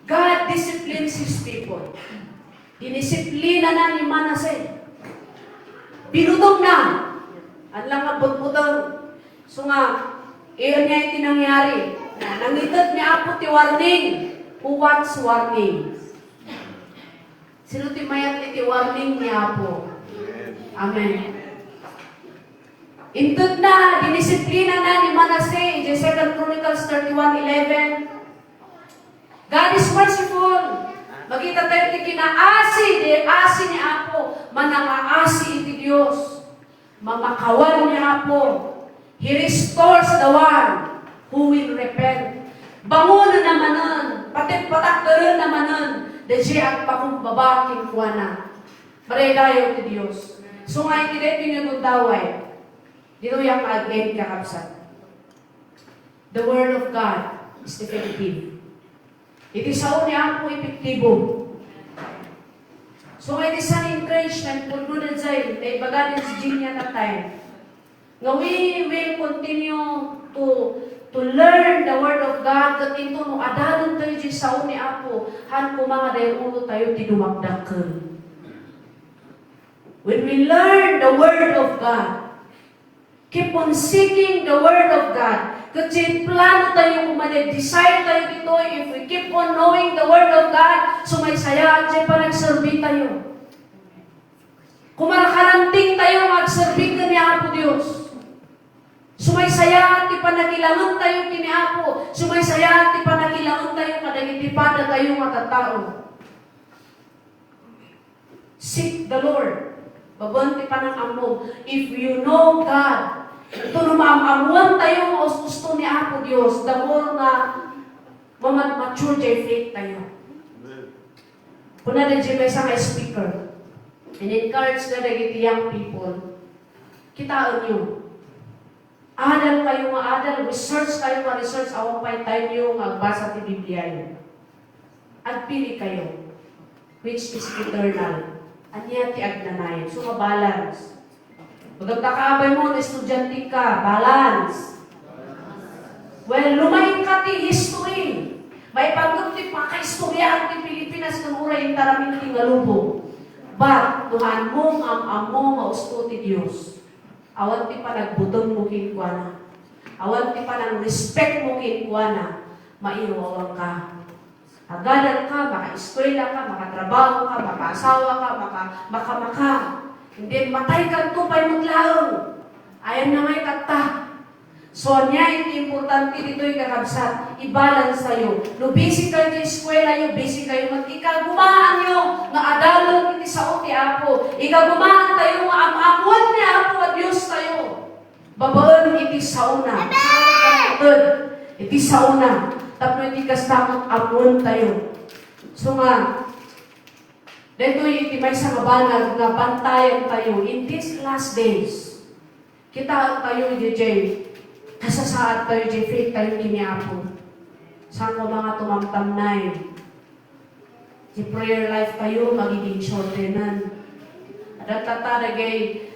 God disciplines His people. Dinisiplina na ni Manase. Binutong na. Ang lang nga butbutang. So nga, iyon niya yung tinangyari. Nangitad ni Apo ti warning. Who wants warning? Sino ti mayat ti warning ni Apo? Amen. Intod na, dinisiplina na ni Manase, in 2 Chronicles 31:11. God is merciful. Makita tayo ti kinaasi, asi ni Apo, manangaasi iti Diyos. Mamakawan ni Apo. He restores the one who will repent. Bangon na naman nun, patit patakdaran naman nun, Desi ang pakumbabaking kuwana. Maredayo ti Dios. So nga hindi dito yung daway. Dito yung again kakapsat. The Word of God is effective. Iti sao niya ako epektibo. So it is an encouragement kung nunod sa'yo, ay baga din si Jinya na time. Nga we will continue to learn the Word of God, that ito no, adalon tayo di sao ni Apo, han ko mga dahil ulo tayo tinumagdakan. When we learn the Word of God, keep on seeking the Word of God. Kasi plano tayo desire tayo dito, if we keep on knowing the Word of God, sumaysaya at siya pa nagserbi tayo. Kung marakalanting tayo, magserbi ka ni Apo Diyos. Sumaysaya at ipanakilangan tayo kini Apo. Sumaysaya at ipanakilangan tayo kadagitipada tayo matatao. Seek the Lord. Babanti pa ng amo. If you know God, ito lumamamuan tayo mga gusto ni Apo Diyos, the more na mature jay faith tayo. Kuna na jay may isang speaker, and encourage na rin young people, kitaan nyo, adal kayo nga adal, research kayo nga research, awang pa'y tayo nyo nga basa ti Biblia yun. At pili kayo, which is eternal. Anya ti agnanayan. So, mabalance. Magagtakabay mo, estudyante ka, balance. Well, lumayin ka ti history. May pagod ti paka-istorya ti Pilipinas kung uray yung taramin ti ngalubo. But, tuhan mo, am-am mo, mausto ti Diyos. Awan ti pa nagbutong mo kinkwana. Awan ti pa nang respect mo kinkwana. Maiwawang ka. Agalan ka, maka-eskwela ka, makatrabaho ka, maka-asawa ka, maka. Hindi, matay kang tupay maglaong. Ayaw na may kata. So, niya, hindi importante dito yung kakabsat. I-balance tayo. No, busy kayo sa eskwela nyo, busy kayo. Ikagumaan nyo, nga adalon iti sa uti Apo. Ikagumaan tayo, nga amamuan ni Apo at Diyos tayo. Babaan iti sa una. Iti sa una. Tapos iti kastamot amuan tayo. So nga, dito iti may sa mabanag nga bantayan tayo in these last days. Kita tayo, DJ, kasasaad tayo, DJ, faith tayo kiniapo. Saan ko mga tumamtamnay? Di prayer life tayo, magiging shortenan. At tataragay,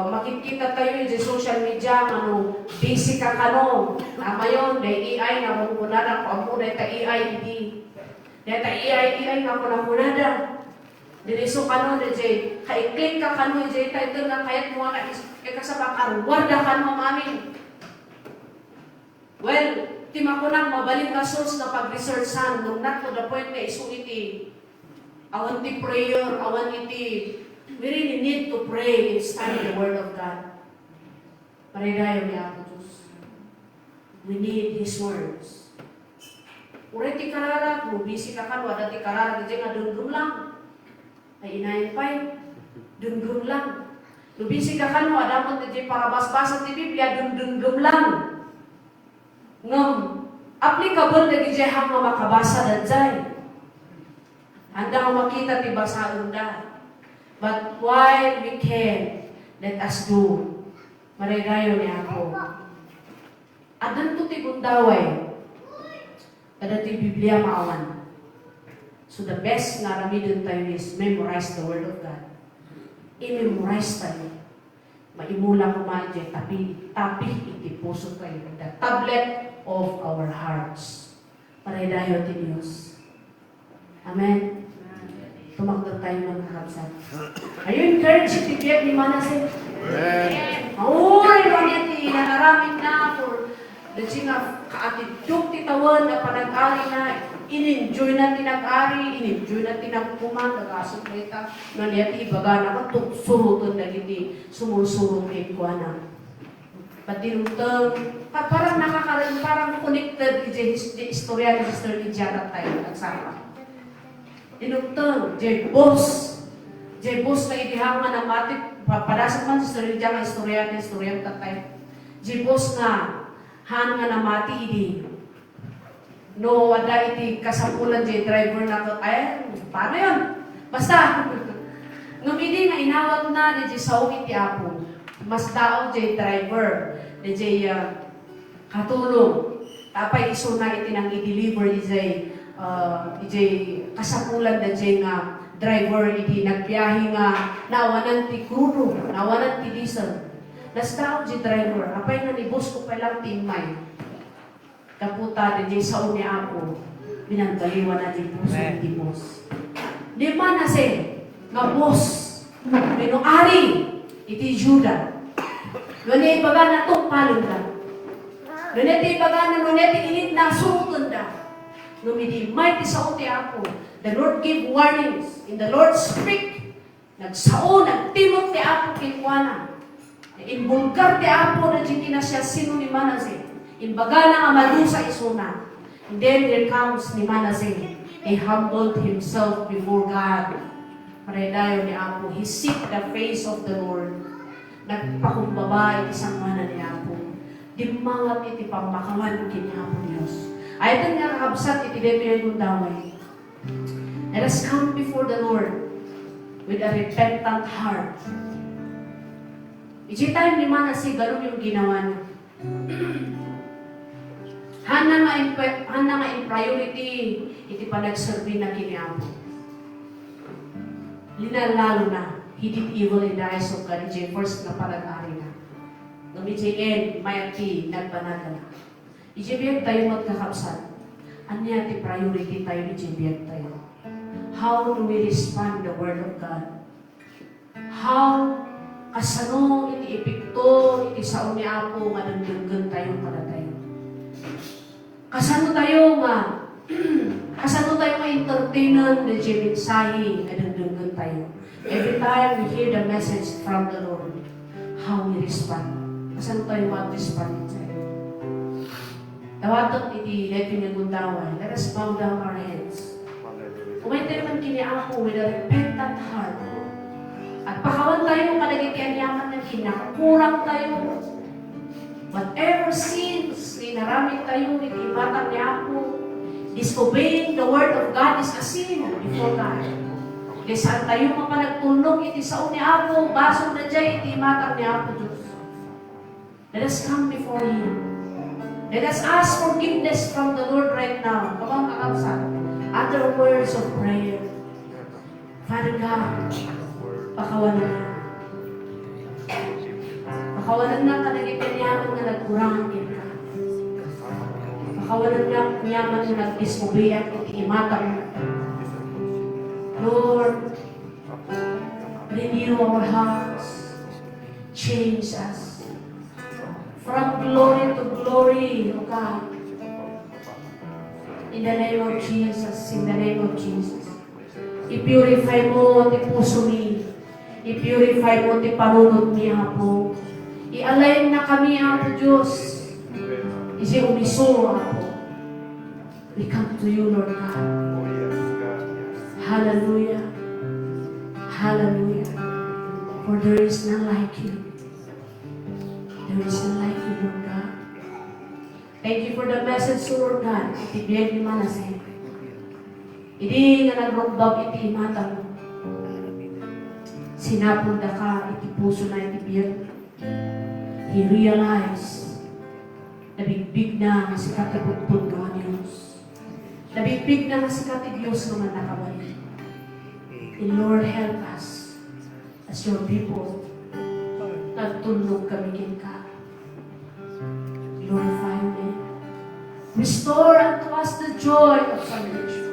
makikita tayo di social media, ano, busy ka kano. Mayon, day AI, na kung kunada, kung ako, day ta AI, hindi. Day ta AI, na kung kunada. Diniso kano, DJ, kai-click ka kano, DJ, tayo na kayat mo nga, kasabakar, warda ka mo, mami. Well, tima ko na, mabaling ka source na pag-researchan, nung not to the point na iso iti, awan ti prayer, awan iti, we really need to pray and study the Word of God. Paridayo niya ako, Diyos. We need His words. Ure ti karara, kung busy ka ka, wada ti karara, di nga dundrum lang. Ay inayin pa'y, dundrum lang. Kung busy ka ka, wada mo ti para basbasa ti Biblia, dundrum lang. Ngam, applicable na gijehang nga makabasa na dyan. Handa ka makita ti basaon da. But while we can, let us do. Marigayo ni ako. Adan to ti gundaway. Kada ti Biblia maawan. So the best nga ramidon tayo is memorize the Word of God. I-memorize tayo. Maimula ko maadya, tapi iti puso tayo. The tablet of our hearts. Marigayo ti Diyos. Amen. Tumakot tayo mga kakabsat. Are you encouraged to get ni Manasseh? Amen. Mauray lang yan ti nanaramit na for the singa kaatidok ti tawan na panag-ari na in-enjoy na tinag-ari, in-enjoy na tinagpuman, nag-asupleta, na niya ti ibaga na surutan na giti, sumusurong kikuha na. Patinutang, parang nakakaroon, parang connected di istorya ni Sister Lidia tayo nagsama. Inugtang, Jebos na itihangan na matik, padasag man sa istorya tatay. Jebos na, han nga na mati idi. No, wala iti kasampulan di driver na ko. Ay, paano yun? Basta, numili nga inawat na di sao iti apo. Mas daw di driver, di katulong. Tapay iso na iti nang i-deliver di kasampulan di nga driver iti nagbiyahe nga nawanan ti krudo, nawanan ti diesel. Nas daw di driver, apay nga ni boss ko pa lang timay. Kaputa din sa uni ako, binanggaliwan na din puso di boss. Di man na nga boss, ari, iti Juda. Ngunit ibaga na itong palunda. Ngunit ibaga na ngunit init na surutan da. Ngunit mighty sa uni ako, the Lord give warnings, and the Lord speak. Nagsao, nagtimot ti ako kinkwana. Inbulgar ti ako na di na siya sino ni Manase. Imbaga na amadu sa isuna. And then there comes ni Manase. He humbled himself before God. Paredayo ni Apo. He seek the face of the Lord. Nagpakumbaba isang mana ni Apo. Dimangat iti pamakawan kini Apo Diyos. Ayatan nga kakabsat iti dito yung gundaway. Let us come before the Lord with a repentant heart. Iti time ni Manase, ganun yung ginawa niya. Hana nga in priority, iti panagserbi na kiniamo. Linalalo na, he did evil in the eyes of God, iti first na parag-ari na. Nung iti end, mayati, nagbanaga na. Iti biyag tayo magkakapsat. Anya ti priority tayo, iti biyag tayo. How do we respond the word of God? How kasano iti epekto, iti sao ni Apo, madagdagan tayo para tayo. Kasano tayo nga entertainer na di mensahe na dagdagan tayo. Every time we hear the message from the Lord, how we respond. Kasano tayo mag-respond tayo. Tawatot iti leto niya gundawan. Let us bow down our heads. Umay man kini ako with a repentant heart. At pakawan tayo kalagitian yaman ng kinakurang tayo. Whatever sins, inaramit tayo, itimatang niya ako, disobeying the word of God is a sin before God. Di saan tayo mapanagtulong, iti sao ni ako, basong na dyan, itimatang niya ako, Diyos. Let us come before Him. Let us ask forgiveness from the Lord right now. Kabang kakapsat. Other words of prayer. Father God, pakawalan na. Pakawalan na kanagitan yaman na nagkurangan kita. Pakawalan na yaman na nag-disobey at itiimatang. Lord, renew our hearts. Change us. From glory to glory, O God. In the name of Jesus, in the name of Jesus. I-purify mo ti puso ni. I-purify mo ti panunod ni Apo. I-align na kami, Apo Diyos. Isi umiso, Apo. We come to you, Lord God. Hallelujah. Hallelujah. For there is none like you. There is none like you, Lord God. Thank you for the message, Lord God. Itibiyag ni Manase. Hindi nga nagrugdog iti imatang. Sinapunda ka, iti puso na itibiyag. He realized nabigbig na nga si katibugtod ng Diyos. Nabigbig na nga si katibiyos naman nakabalik. And Lord, help us as your people. Nagtulog kami ka. Glorify your name. Restore unto us the joy of salvation.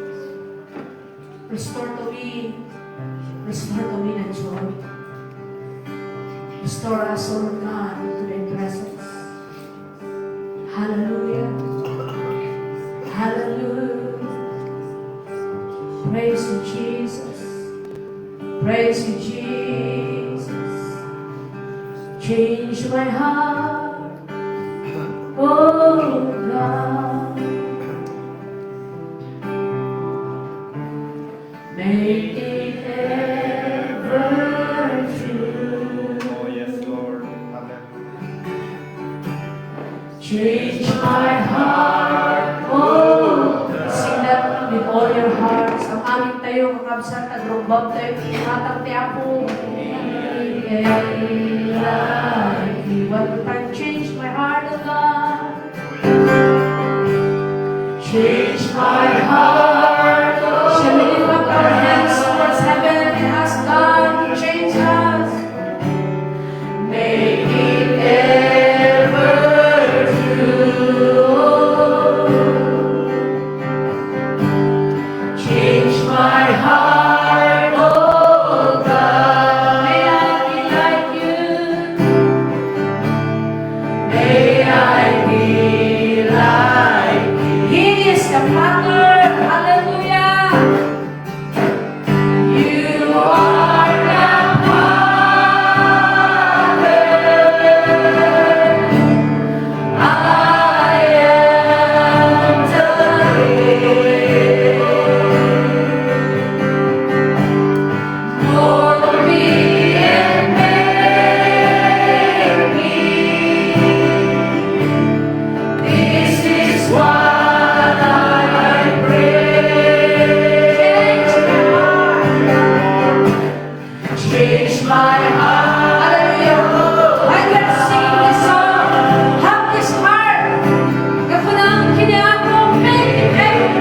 Restore to me the joy. Restore us, O Lord God, into thy presence. Hallelujah. Hallelujah. Praise you, Jesus. Praise you, Jesus. Change my heart, oh God. Make it ever true. Oh, yes, Lord. Change my heart, oh kakabsat at rumbab tayo ihatang ti Apo. What can change my heart, O God? Change my heart, O God. Shall we lift up our hands towards heaven and ask God to change us? Make it ever true. Change my heart, oh God. May I be like you. May I be like you. He is the Father. Hallelujah. You are the Father. I am the Lord. Mold me and make me. This is what I pray. Change my heart. Hallelujah. I can sing this song. Have this heart. Kapunang kiniako, make it ever.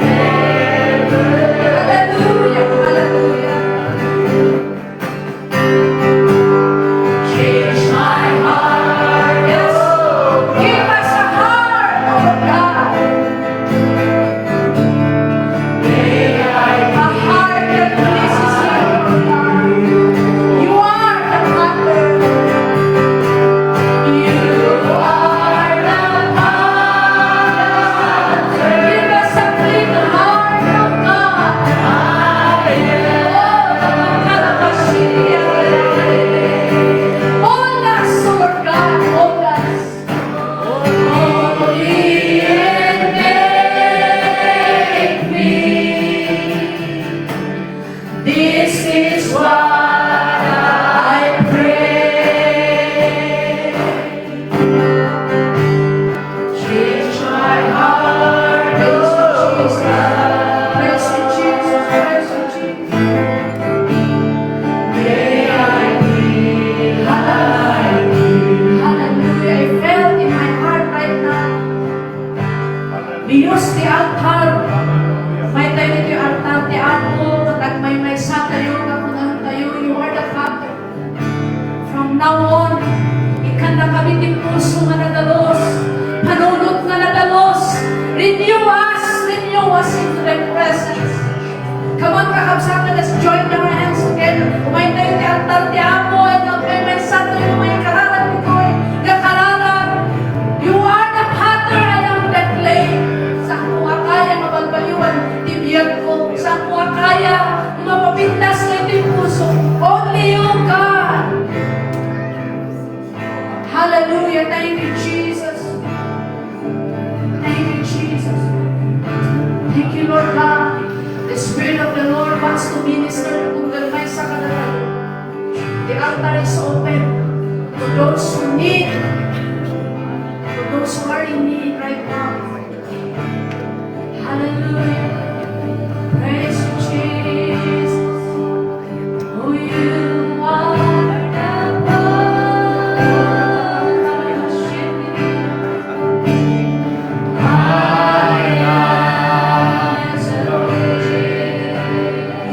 Hallelujah. Hallelujah. Change my heart. Yes. Give us a heart, oh God. A heart that pleases you, oh God. You are the Father. You are the Father. Give us a clean heart, oh God. Hold us, Lord God, hold us. Holy and make me. This is what I pray. Change my heart, oh God. Praise you, Jesus. Praise you, Jesus. May I be like you. Hallelujah. I felt in my heart right now. We use the altar. May tayo ito yung altar ti Apo. Katag may sa tayo, kapunahan tayo. You are the Father. From now on, ikan na kami ti puso nga nadalos. Panunot nga nadalos. Renew us into thy presence. Come on, kakabsatan, let's join our hands together. Umay tayo ti altar ti Apo. And may sa tayo, may karalan ko. Kakaralan. You are the Father, I am the clay. Saan ko nga kaya mabalbaliwan tibiyag ko? Saan ko nga kaya mapapintas na ito yung puso? Only you, God. Hallelujah. Thank you, Jesus. Thank you, Jesus. Thank you, Lord God. The Spirit of the Lord wants to minister kung galmay sa kanila. The altar is open to those who need, to those who are in need right now. Hallelujah. Praise you, Jesus. Oh, you are the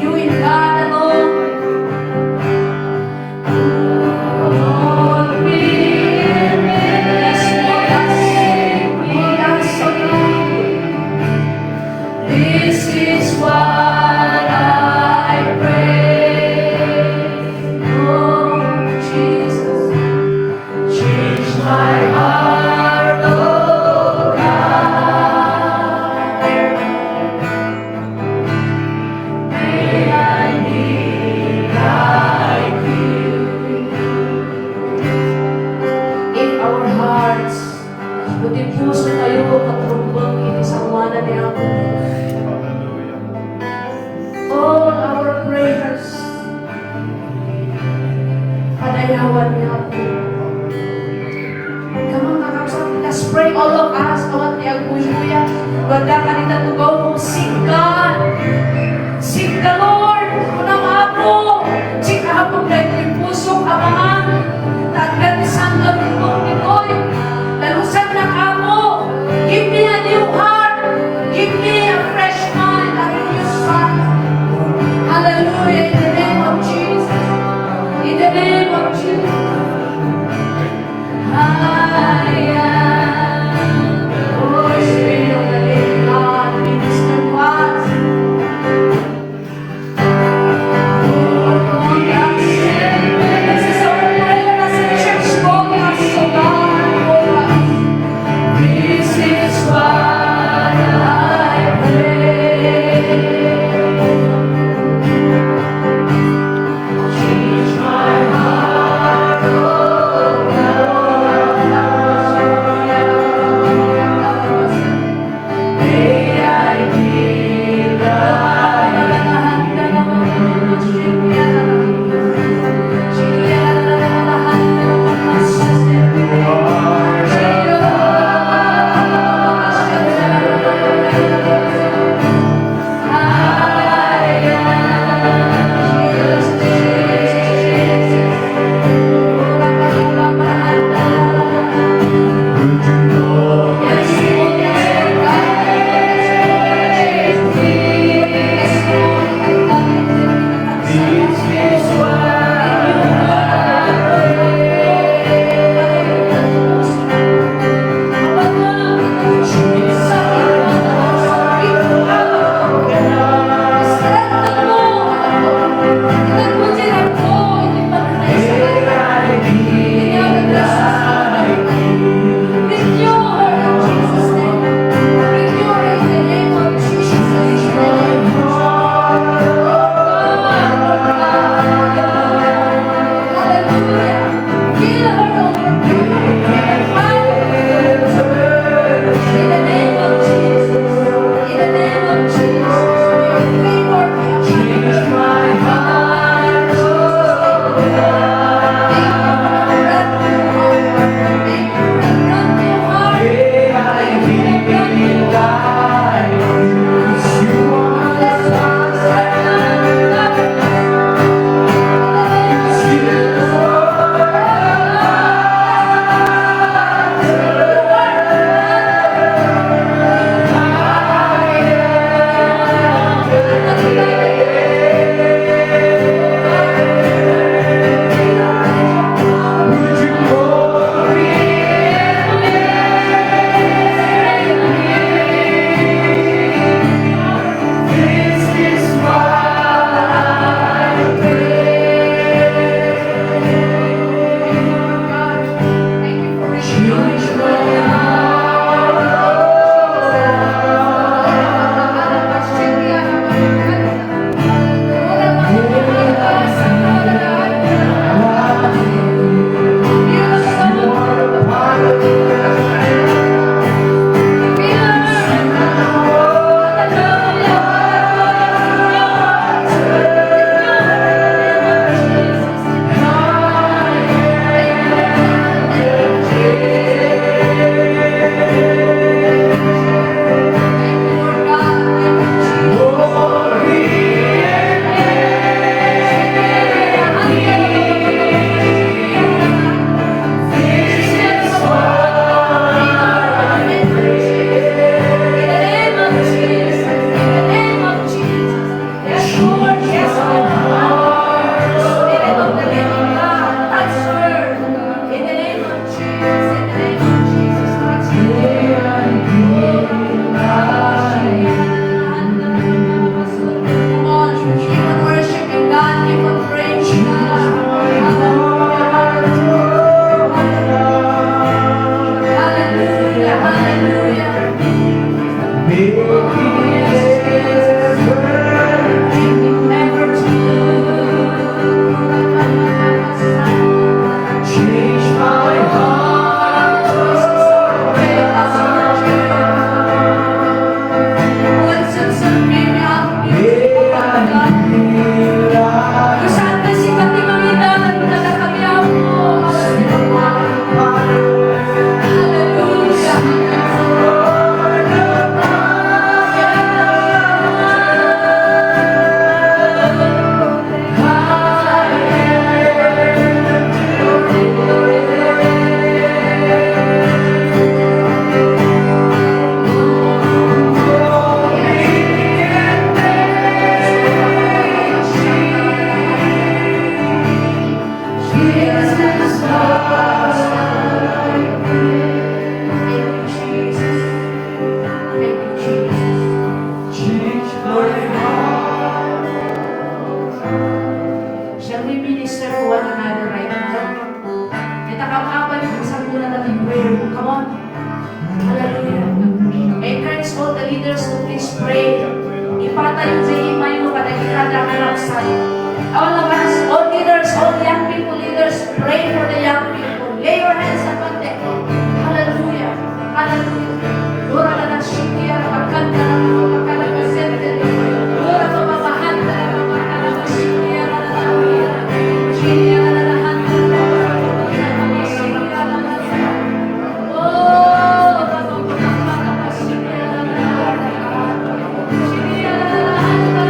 you in God alone. Hold me, yes, hold us, oh God. This is what I pray. Oh, Jesus, change my heart, oh God. May I be like you. In our hearts, buti puso tayo katrumbang inisawanan ni Apo. All our prayers, padayawan ni Apo. Come on, kakabsat, let's pray all of us. Kawat ni Agbuya. Wala ka nita to go. Seek God. Seek the Lord. tayo sa imay mo, kadagita na kalapsan. All of us, all leaders, all young people, leaders, pray for the young people. Lay your hands upon them. Hallelujah. Hallelujah. Dura na ng shikia, pagkanta ng mga kalabasente. Dura pa mapahanda ng mga kalabasikia na nanawira. Shikia na nahanda ng mga kalabasikia na nanawira. Oh, kalabasikia na nanawira. Shikia na nahanda.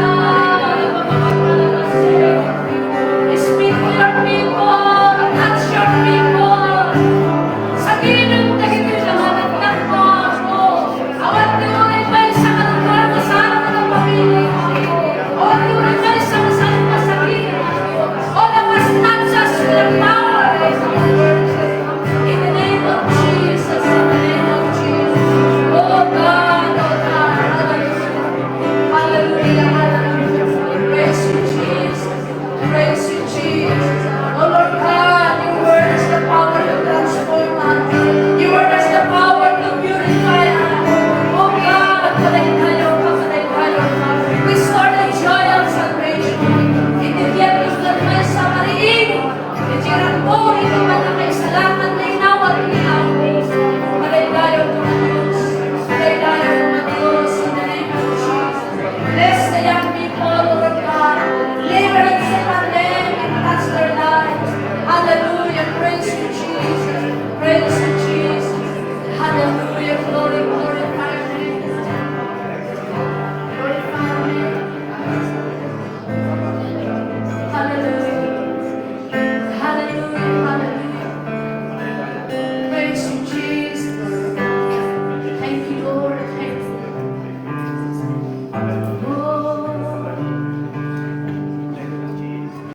Speak to your people, touch your people. Sabihin ng dahil sa hanap mo ako. Awat niyo rin ba sa kalukuran mo sa araw ng pamilya mo? Awat niyo rin ba sa masalit na sabihin mo? All of us touch us with the power of the word. In the name of Jesus, in the name of Jesus. Oh God, hallelujah. Hallelujah, hallelujah. Praise you, Jesus. Praise you, Jesus. Oh Lord God, your word is the power to transform us. Your word is the power to purify us. Oh God, palayin tayo ka. Restore the joy of salvation. Ibigyan mo sa may samariin. Ijiran mo, hindi man na may salamat na inawat niyaw. Palayin tayo ng Diyos. Palayin tayo ng Diyos in the name of Jesus. Bless the young people, Lord God. Lay your hands upon them and touch their lives. Hallelujah. Praise you, Jesus. Praise you, Jesus. Hallelujah. Glory, glory.